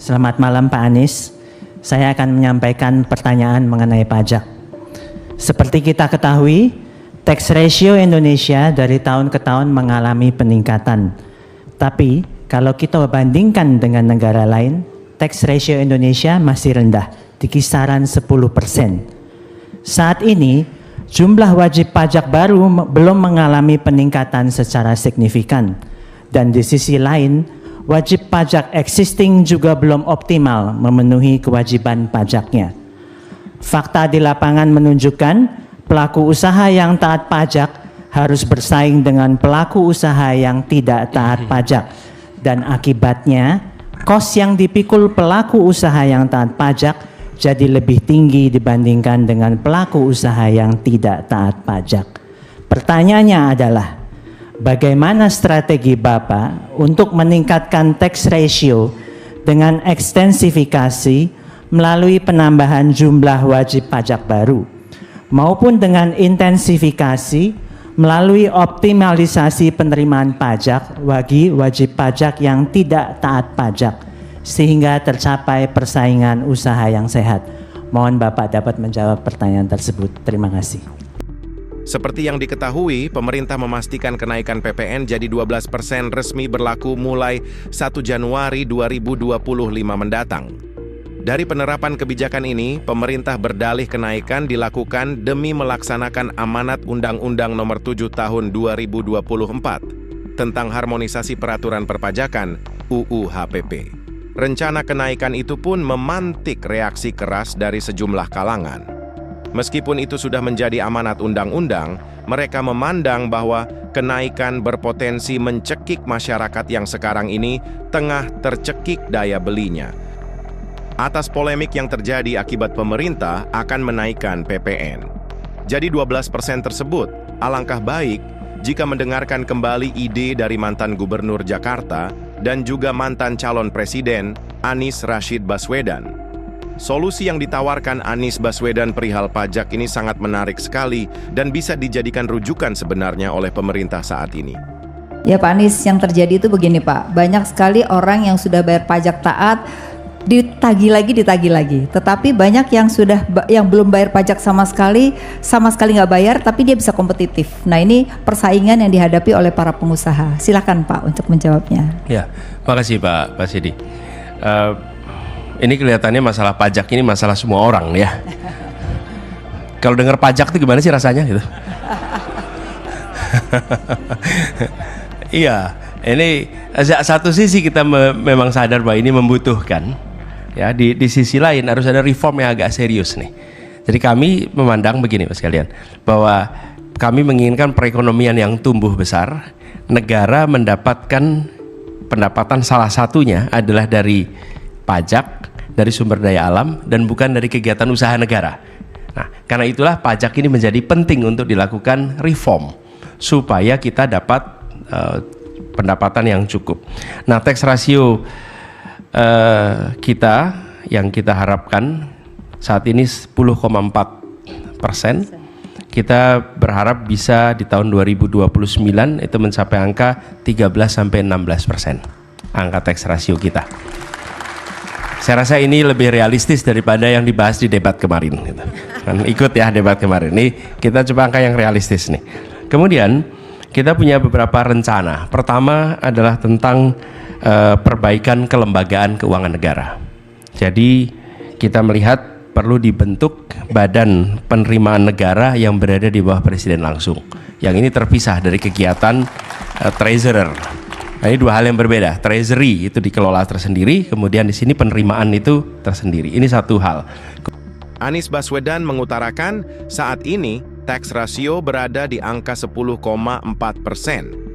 Selamat malam Pak Anies. Saya akan menyampaikan pertanyaan mengenai pajak. Seperti kita ketahui, tax ratio Indonesia dari tahun ke tahun mengalami peningkatan. Tapi kalau kita bandingkan dengan negara lain, tax ratio Indonesia masih rendah, di kisaran 10%. Saat ini, jumlah wajib pajak baru belum mengalami peningkatan secara signifikan. Dan di sisi lain, wajib pajak existing juga belum optimal memenuhi kewajiban pajaknya. Fakta di lapangan menunjukkan pelaku usaha yang taat pajak harus bersaing dengan pelaku usaha yang tidak taat pajak. Dan akibatnya, kos yang dipikul pelaku usaha yang taat pajak jadi lebih tinggi dibandingkan dengan pelaku usaha yang tidak taat pajak. Pertanyaannya adalah, bagaimana strategi Bapak untuk meningkatkan tax ratio dengan ekstensifikasi melalui penambahan jumlah wajib pajak baru, maupun dengan intensifikasi melalui optimalisasi penerimaan pajak bagi wajib pajak yang tidak taat pajak, sehingga tercapai persaingan usaha yang sehat? Mohon Bapak dapat menjawab pertanyaan tersebut. Terima kasih. Seperti yang diketahui, pemerintah memastikan kenaikan PPN jadi 12% resmi berlaku mulai 1 Januari 2025 mendatang. Dari penerapan kebijakan ini, pemerintah berdalih kenaikan dilakukan demi melaksanakan amanat Undang-Undang Nomor 7 Tahun 2024 tentang harmonisasi peraturan perpajakan (UU HPP). Rencana kenaikan itu pun memantik reaksi keras dari sejumlah kalangan. Meskipun itu sudah menjadi amanat undang-undang, mereka memandang bahwa kenaikan berpotensi mencekik masyarakat yang sekarang ini tengah tercekik daya belinya. Atas polemik yang terjadi akibat pemerintah akan menaikkan PPN. Jadi 12% tersebut, alangkah baik jika mendengarkan kembali ide dari mantan Gubernur Jakarta dan juga mantan calon presiden Anies Rashid Baswedan. Solusi yang ditawarkan Anies Baswedan perihal pajak ini sangat menarik sekali dan bisa dijadikan rujukan sebenarnya oleh pemerintah saat ini. Ya Pak Anies, yang terjadi itu begini Pak, banyak sekali orang yang sudah bayar pajak taat, ditagih lagi. Tetapi banyak yang belum bayar pajak sama sekali nggak bayar, tapi dia bisa kompetitif. Nah ini persaingan yang dihadapi oleh para pengusaha. Silakan Pak untuk menjawabnya. Ya, makasih Pak Sidi. Ini kelihatannya masalah pajak ini masalah semua orang ya. Kalau dengar pajak itu gimana sih rasanya gitu? Iya, ini satu sisi kita memang sadar bahwa ini membutuhkan. Ya, di sisi lain harus ada reform yang agak serius nih. Jadi kami memandang begini Mas kalian, bahwa kami menginginkan perekonomian yang tumbuh besar, negara mendapatkan pendapatan salah satunya adalah dari pajak, dari sumber daya alam, dan bukan dari kegiatan usaha negara. Nah, karena itulah pajak ini menjadi penting untuk dilakukan reform supaya kita dapat pendapatan yang cukup. Nah, tax ratio kita yang kita harapkan saat ini 10,4%. Kita berharap bisa di tahun 2029 itu mencapai angka 13-16% angka tax ratio kita. Saya rasa ini lebih realistis daripada yang dibahas di debat kemarin gitu. Kan ikut ya debat kemarin. Ini kita coba angka yang realistis nih. Kemudian kita punya beberapa rencana. Pertama adalah tentang perbaikan kelembagaan keuangan negara. Jadi kita melihat perlu dibentuk badan penerimaan negara yang berada di bawah presiden langsung. Yang ini terpisah dari kegiatan treasurer. Nah, ini dua hal yang berbeda. Treasury itu dikelola tersendiri, kemudian di sini penerimaan itu tersendiri. Ini satu hal. Anies Baswedan mengutarakan saat ini tax ratio berada di angka 10,4%.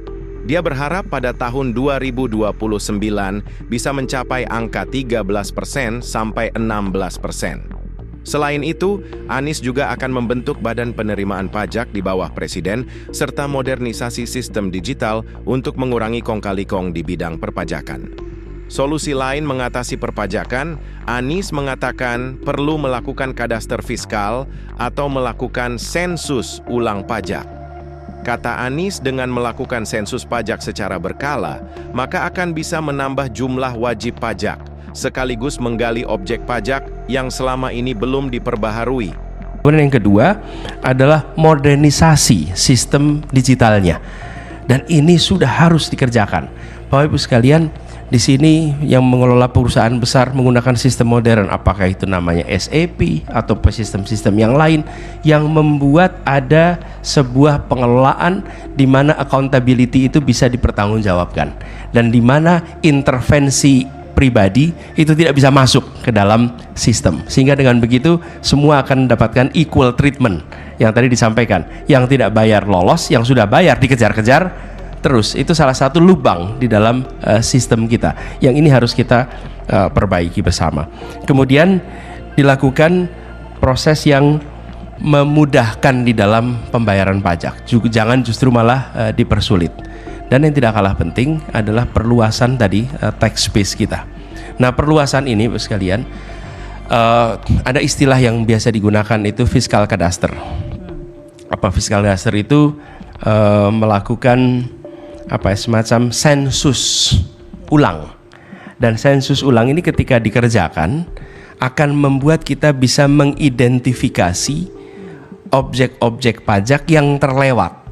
Dia berharap pada tahun 2029 bisa mencapai angka 13% sampai 16%. Selain itu, Anies juga akan membentuk badan penerimaan pajak di bawah presiden serta modernisasi sistem digital untuk mengurangi kong-kali-kong di bidang perpajakan. Solusi lain mengatasi perpajakan, Anies mengatakan perlu melakukan kadaster fiskal atau melakukan sensus ulang pajak. Kata Anies, dengan melakukan sensus pajak secara berkala, maka akan bisa menambah jumlah wajib pajak, sekaligus menggali objek pajak yang selama ini belum diperbaharui. Kemudian yang kedua adalah modernisasi sistem digitalnya. Dan ini sudah harus dikerjakan. Bapak Ibu sekalian, di sini yang mengelola perusahaan besar menggunakan sistem modern, apakah itu namanya SAP atau sistem-sistem yang lain, yang membuat ada sebuah pengelolaan di mana accountability itu bisa dipertanggungjawabkan dan di mana intervensi pribadi itu tidak bisa masuk ke dalam sistem, sehingga dengan begitu semua akan mendapatkan equal treatment yang tadi disampaikan. Yang tidak bayar lolos, yang sudah bayar dikejar-kejar terus. Itu salah satu lubang di dalam sistem kita yang ini harus kita perbaiki bersama. Kemudian dilakukan proses yang memudahkan di dalam pembayaran pajak, jangan justru malah dipersulit. Dan yang tidak kalah penting adalah perluasan tadi tax base kita. Nah, perluasan ini Bapak sekalian, ada istilah yang biasa digunakan itu fiskal kadaster. Apa fiskal kadaster itu? Melakukan semacam sensus ulang. Dan sensus ulang ini ketika dikerjakan akan membuat kita bisa mengidentifikasi objek-objek pajak yang terlewat.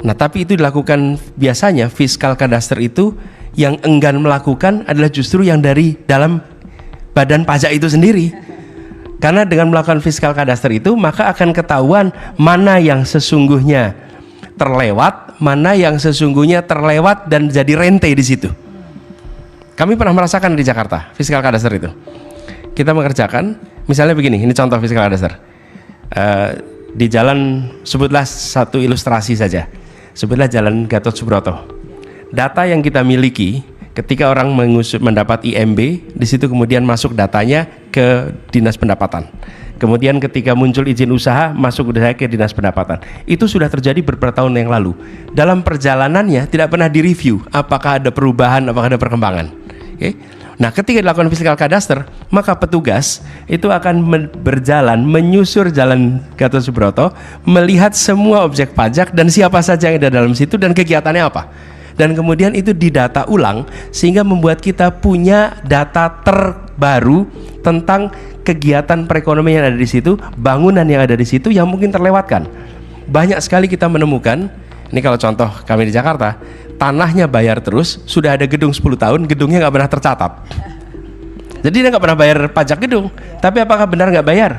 Nah, tapi itu dilakukan biasanya fiskal kadaster itu yang enggan melakukan adalah justru yang dari dalam badan pajak itu sendiri. Karena dengan melakukan fiskal kadaster itu maka akan ketahuan mana yang sesungguhnya terlewat, mana yang sesungguhnya terlewat dan jadi rente di situ. Kami pernah merasakan di Jakarta fiskal kadaster itu. Kita mengerjakan, misalnya begini, ini contoh fiskal kadaster. Di jalan, sebutlah satu ilustrasi saja. Sebutlah jalan Gatot Subroto. Data yang kita miliki ketika orang mendapat IMB, di situ kemudian masuk datanya ke Dinas Pendapatan. Kemudian ketika muncul izin usaha, masuk ke Dinas Pendapatan. Itu sudah terjadi beberapa tahun yang lalu. Dalam perjalanannya tidak pernah direview apakah ada perubahan, apakah ada perkembangan. Okay? Nah, ketika dilakukan fiskal kadaster, maka petugas itu akan berjalan menyusur jalan Gatot Subroto, melihat semua objek pajak dan siapa saja yang ada dalam situ dan kegiatannya apa. Dan kemudian itu didata ulang sehingga membuat kita punya data terbaru tentang kegiatan perekonomian yang ada di situ, bangunan yang ada di situ yang mungkin terlewatkan. Banyak sekali kita menemukan, ini kalau contoh kami di Jakarta, tanahnya bayar terus, sudah ada gedung 10 tahun, gedungnya nggak pernah tercatat. Jadi dia nggak pernah bayar pajak gedung, tapi apakah benar nggak bayar?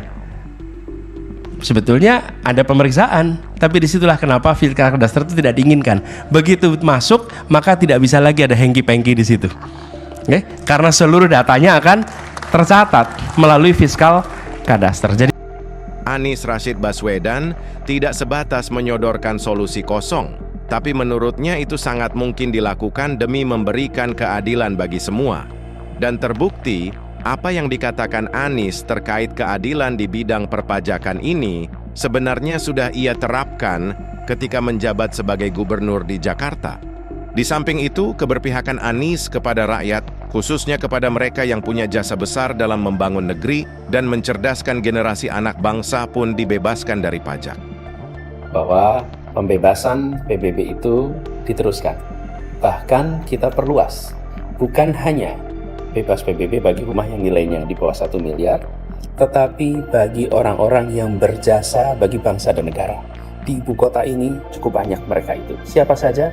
Sebetulnya ada pemeriksaan, tapi disitulah kenapa fiskal kadaster itu tidak diinginkan. Begitu masuk, maka tidak bisa lagi ada hengki-pengki di situ. Okay? Karena seluruh datanya akan tercatat melalui fiskal kadaster. Jadi Anies Rashid Baswedan tidak sebatas menyodorkan solusi kosong, tapi menurutnya itu sangat mungkin dilakukan demi memberikan keadilan bagi semua. Dan terbukti, apa yang dikatakan Anies terkait keadilan di bidang perpajakan ini sebenarnya sudah ia terapkan ketika menjabat sebagai gubernur di Jakarta. Di samping itu, keberpihakan Anies kepada rakyat, khususnya kepada mereka yang punya jasa besar dalam membangun negeri dan mencerdaskan generasi anak bangsa pun dibebaskan dari pajak. Bahwa pembebasan PBB itu diteruskan. Bahkan kita perluas, bukan hanya bebas PBB bagi rumah yang nilainya di bawah 1 miliar, tetapi bagi orang-orang yang berjasa bagi bangsa dan negara. Di ibu kota ini cukup banyak mereka itu. Siapa saja?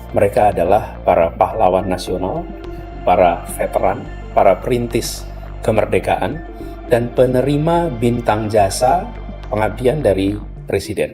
Mereka adalah para pahlawan nasional, para veteran, para perintis kemerdekaan, dan penerima bintang jasa pengabdian dari Presiden.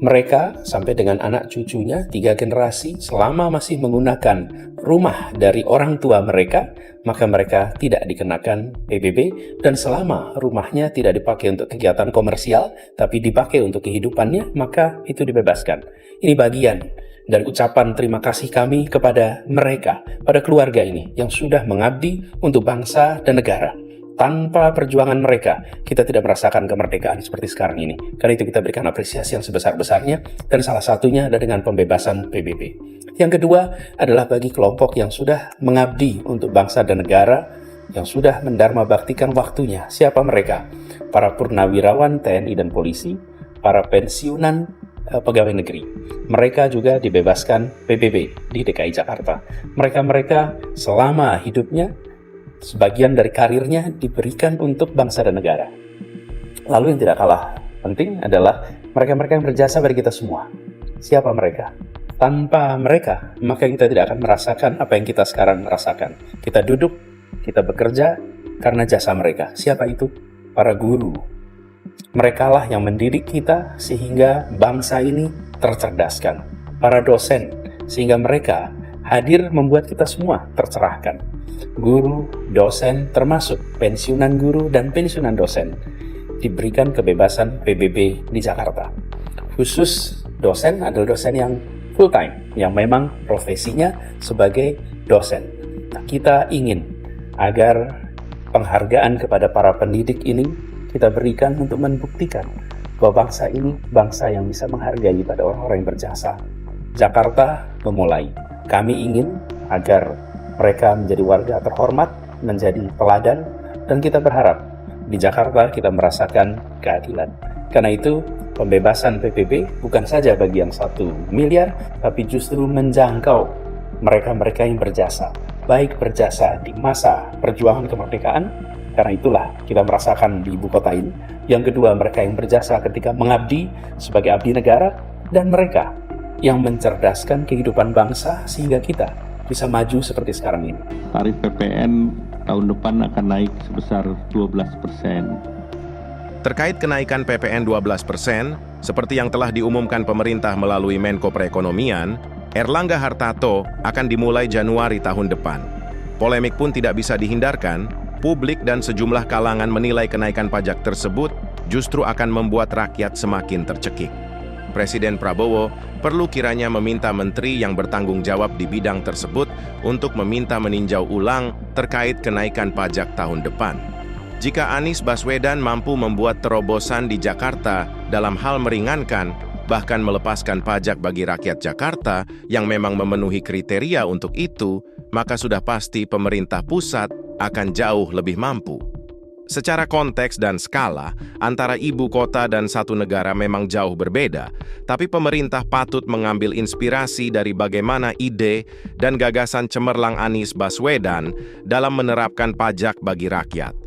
Mereka sampai dengan anak cucunya 3 generasi selama masih menggunakan rumah dari orang tua mereka, maka mereka tidak dikenakan PBB, dan selama rumahnya tidak dipakai untuk kegiatan komersial tapi dipakai untuk kehidupannya, maka itu dibebaskan. Ini bagian dari ucapan terima kasih kami kepada mereka, pada keluarga ini yang sudah mengabdi untuk bangsa dan negara. Tanpa perjuangan mereka, kita tidak merasakan kemerdekaan seperti sekarang ini. Karena itu kita berikan apresiasi yang sebesar-besarnya, dan salah satunya adalah dengan pembebasan PBB. Yang kedua adalah bagi kelompok yang sudah mengabdi untuk bangsa dan negara, yang sudah mendharma baktikan waktunya. Siapa mereka? Para purnawirawan TNI dan polisi, para pensiunan pegawai negeri. Mereka juga dibebaskan PBB di DKI Jakarta. Mereka selama hidupnya sebagian dari karirnya diberikan untuk bangsa dan negara. Lalu yang tidak kalah penting adalah mereka-mereka yang berjasa bagi kita semua. Siapa mereka? Tanpa mereka, maka kita tidak akan merasakan apa yang kita sekarang merasakan. Kita duduk, kita bekerja karena jasa mereka. Siapa itu? Para guru. Merekalah yang mendidik kita sehingga bangsa ini tercerdaskan. Para dosen, sehingga mereka hadir membuat kita semua tercerahkan. Guru, dosen, termasuk pensiunan guru dan pensiunan dosen, diberikan kebebasan PBB di Jakarta. Khusus dosen adalah dosen yang full time, yang memang profesinya sebagai dosen. Nah, kita ingin agar penghargaan kepada para pendidik ini kita berikan untuk membuktikan bahwa bangsa ini bangsa yang bisa menghargai pada orang-orang yang berjasa. Jakarta memulai. Kami ingin agar mereka menjadi warga terhormat, menjadi teladan, dan kita berharap di Jakarta kita merasakan keadilan. Karena itu, pembebasan PBB bukan saja bagi yang 1 miliar, tapi justru menjangkau mereka-mereka yang berjasa. Baik berjasa di masa perjuangan kemerdekaan, karena itulah kita merasakan di ibu kota ini. Yang kedua, mereka yang berjasa ketika mengabdi sebagai abdi negara, dan mereka yang mencerdaskan kehidupan bangsa sehingga kita bisa maju seperti sekarang ini. Tarif PPN tahun depan akan naik sebesar 12%. Terkait kenaikan PPN 12%, seperti yang telah diumumkan pemerintah melalui Menko Perekonomian, Erlangga Hartarto akan dimulai Januari tahun depan. Polemik pun tidak bisa dihindarkan, publik dan sejumlah kalangan menilai kenaikan pajak tersebut justru akan membuat rakyat semakin tercekik. Presiden Prabowo perlu kiranya meminta menteri yang bertanggung jawab di bidang tersebut untuk meminta meninjau ulang terkait kenaikan pajak tahun depan. Jika Anies Baswedan mampu membuat terobosan di Jakarta dalam hal meringankan, bahkan melepaskan pajak bagi rakyat Jakarta yang memang memenuhi kriteria untuk itu, maka sudah pasti pemerintah pusat akan jauh lebih mampu. Secara konteks dan skala, antara ibu kota dan satu negara memang jauh berbeda, tapi pemerintah patut mengambil inspirasi dari bagaimana ide dan gagasan cemerlang Anies Baswedan dalam menerapkan pajak bagi rakyat.